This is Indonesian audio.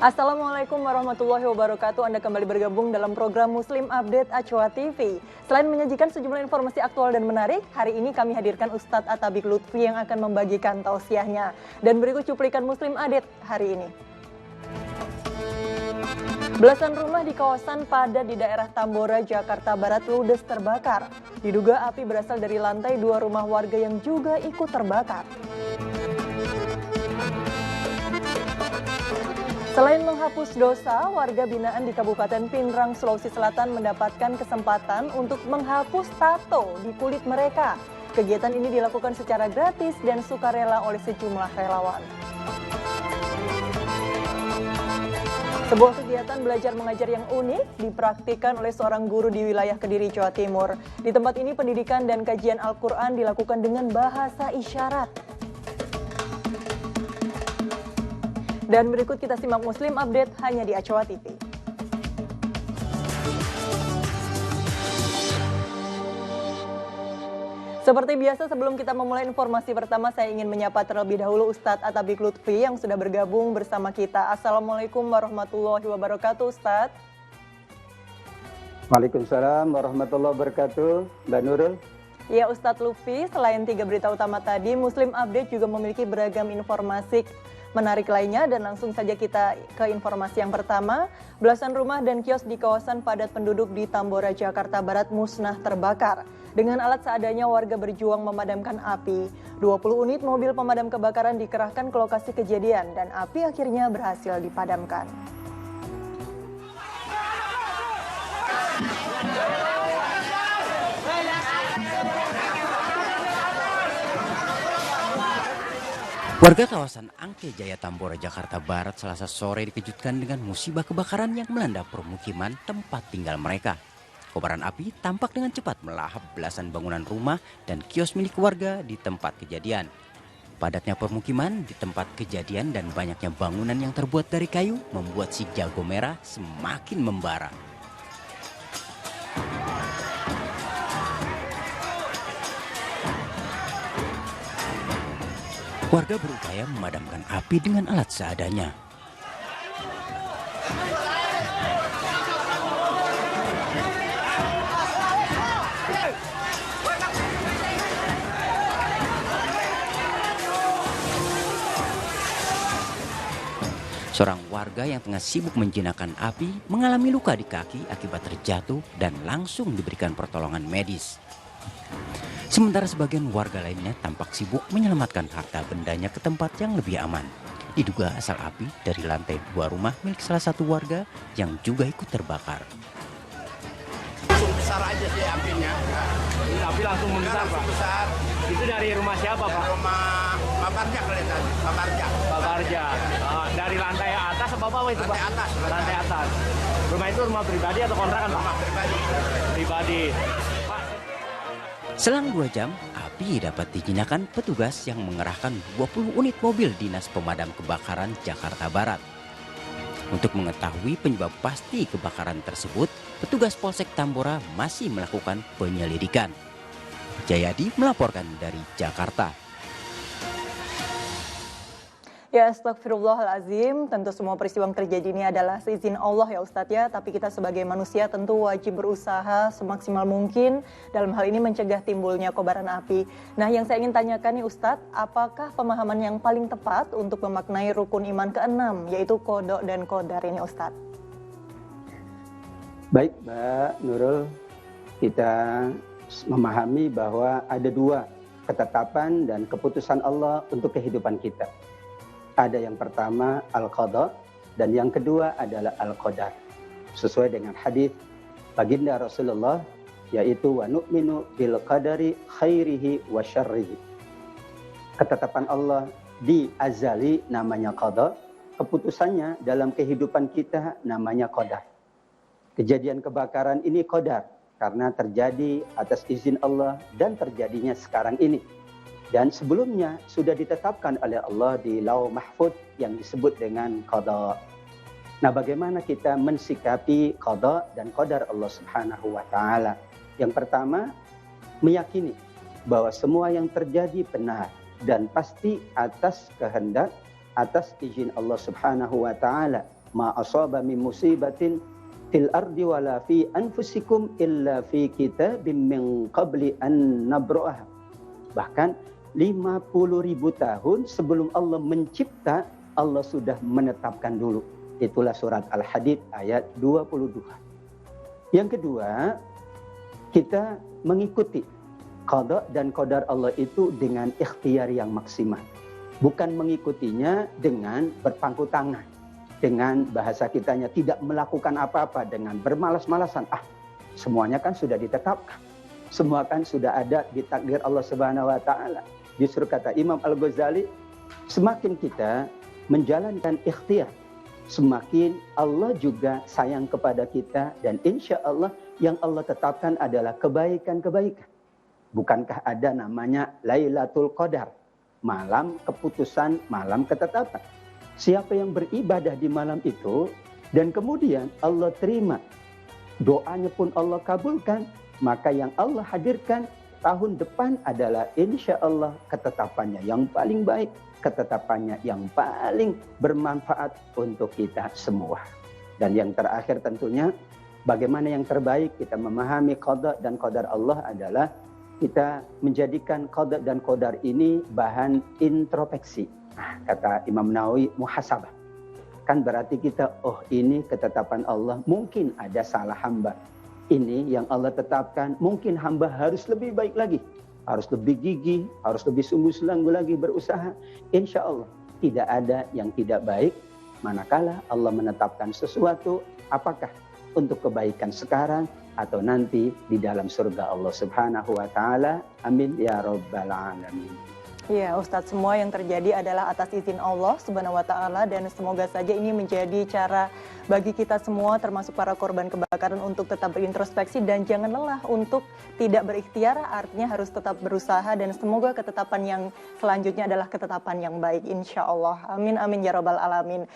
Assalamualaikum warahmatullahi wabarakatuh. Anda kembali bergabung dalam program Muslim Update Achoa TV. Selain menyajikan sejumlah informasi aktual dan menarik, hari ini kami hadirkan Ustadz Atabik Lutfi yang akan membagikan tausiahnya. Dan berikut cuplikan Muslim Update hari ini. Belasan rumah di kawasan padat di daerah Tambora, Jakarta Barat ludes terbakar. Diduga api berasal dari lantai 2 rumah warga yang juga ikut terbakar. Selain menghapus dosa, warga binaan di Kabupaten Pinrang, Sulawesi Selatan mendapatkan kesempatan untuk menghapus tato di kulit mereka. Kegiatan ini dilakukan secara gratis dan sukarela oleh sejumlah relawan. Sebuah kegiatan belajar mengajar yang unik dipraktikkan oleh seorang guru di wilayah Kediri, Jawa Timur. Di tempat ini pendidikan dan kajian Al-Quran dilakukan dengan bahasa isyarat. Dan berikut kita simak Muslim Update hanya di Achoa TV. Seperti biasa, sebelum kita memulai informasi pertama, saya ingin menyapa terlebih dahulu Ustadz Atabik Lutfi yang sudah bergabung bersama kita. Assalamualaikum warahmatullahi wabarakatuh, Ustadz. Waalaikumsalam warahmatullahi wabarakatuh, Mbak Nurul. Ya Ustadz Lutfi, selain 3 berita utama tadi, Muslim Update juga memiliki beragam informasi menarik lainnya, dan langsung saja kita ke informasi yang pertama. Belasan rumah dan kios di kawasan padat penduduk di Tambora, Jakarta Barat musnah terbakar. Dengan alat seadanya warga berjuang memadamkan api. 20 unit mobil pemadam kebakaran dikerahkan ke lokasi kejadian dan api akhirnya berhasil dipadamkan. Warga kawasan Angke Jaya Tambora, Jakarta Barat Selasa sore dikejutkan dengan musibah kebakaran yang melanda permukiman tempat tinggal mereka. Kobaran api tampak dengan cepat melahap belasan bangunan rumah dan kios milik warga di tempat kejadian. Padatnya permukiman di tempat kejadian dan banyaknya bangunan yang terbuat dari kayu membuat si jago merah semakin membara. Warga berupaya memadamkan api dengan alat seadanya. Seorang warga yang tengah sibuk menjinakkan api mengalami luka di kaki akibat terjatuh dan langsung diberikan pertolongan medis. Sementara sebagian warga lainnya tampak sibuk menyelamatkan harta bendanya ke tempat yang lebih aman. Diduga asal api dari lantai 2 rumah milik salah satu warga yang juga ikut terbakar. Langsung besar aja sih apinya. Api langsung membesar, Pak? Besar. Itu dari rumah siapa, Pak? Rumah Babarja kelihatan. Babarja. Babarja. Dari lantai atas apa bawah itu, Pak? Lantai atas. Lantai atas. Rumah itu rumah pribadi atau kontrakan, Pak? Rumah pribadi. Pribadi. Selang 2 jam, api dapat dijinakan petugas yang mengerahkan 20 unit mobil Dinas Pemadam Kebakaran Jakarta Barat. Untuk mengetahui penyebab pasti kebakaran tersebut, petugas Polsek Tambora masih melakukan penyelidikan. Jayadi melaporkan dari Jakarta. Ya, astagfirullahalazim, tentu semua peristiwa yang terjadi ini adalah seizin Allah ya Ustadz ya, tapi kita sebagai manusia tentu wajib berusaha semaksimal mungkin dalam hal ini mencegah timbulnya kobaran api. Nah, yang saya ingin tanyakan nih Ustadz, apakah pemahaman yang paling tepat untuk memaknai rukun iman ke-6, yaitu qada dan qadar ini Ustadz? Baik Mbak Nurul, kita memahami bahwa ada 2 ketetapan dan keputusan Allah untuk kehidupan kita. Ada yang pertama al-qada dan yang kedua adalah al-qadar. Sesuai dengan hadis baginda Rasulullah, yaitu wa nu'minu bil qadari khairihi wa syarrihi. Ketetapan Allah di azali namanya qada, keputusannya dalam kehidupan kita namanya qadar. Kejadian kebakaran ini qadar karena terjadi atas izin Allah dan terjadinya sekarang ini. Dan sebelumnya sudah ditetapkan oleh Allah di Lauh Mahfuz yang disebut dengan qada. Nah, bagaimana kita mensikapi qada dan qadar Allah Subhanahu wa taala? Yang pertama, meyakini bahwa semua yang terjadi benar dan pasti atas kehendak, atas izin Allah Subhanahu wa taala. ma asaba min musibatin fil ardi wala fi anfusikum illa fi kitabim min qabli an nabra'aha. Bahkan 50.000 tahun sebelum Allah mencipta, Allah sudah menetapkan dulu. Itulah surat Al-Hadid ayat 22. Yang kedua, kita mengikuti qada dan qadar Allah itu dengan ikhtiar yang maksimal. Bukan mengikutinya dengan berpangku tangan. Dengan bahasa kitanya tidak melakukan apa-apa, dengan bermalas-malasan. Semuanya kan sudah ditetapkan. Semua kan sudah ada di takdir Allah Subhanahu wa taala. Justru kata Imam Al-Ghazali, semakin kita menjalankan ikhtiar, semakin Allah juga sayang kepada kita, dan insya Allah yang Allah tetapkan adalah kebaikan-kebaikan. Bukankah ada namanya Lailatul Qadar, malam keputusan, malam ketetapan. Siapa yang beribadah di malam itu dan kemudian Allah terima, doanya pun Allah kabulkan, maka yang Allah hadirkan tahun depan adalah insya Allah ketetapannya yang paling baik, ketetapannya yang paling bermanfaat untuk kita semua. Dan yang terakhir tentunya, bagaimana yang terbaik kita memahami qada dan qadar Allah adalah kita menjadikan qada dan qadar ini bahan introspeksi. Kata Imam Nawawi, muhasabah. Kan berarti kita, ini ketetapan Allah, mungkin ada salah hamba. Ini yang Allah tetapkan, mungkin hamba harus lebih baik lagi, harus lebih gigih, harus lebih sungguh-sungguh lagi berusaha. Insya Allah tidak ada yang tidak baik manakala Allah menetapkan sesuatu, apakah untuk kebaikan sekarang atau nanti di dalam surga Allah Subhanahu wa taala. Amin ya rabbal alamin. Ya Ustadz, semua yang terjadi adalah atas izin Allah Subhanahu wa taala, dan semoga saja ini menjadi cara bagi kita semua termasuk para korban kebakaran untuk tetap berintrospeksi dan jangan lelah untuk tidak berikhtiar, artinya harus tetap berusaha, dan semoga ketetapan yang selanjutnya adalah ketetapan yang baik insya Allah. Amin amin ya rabbal alamin.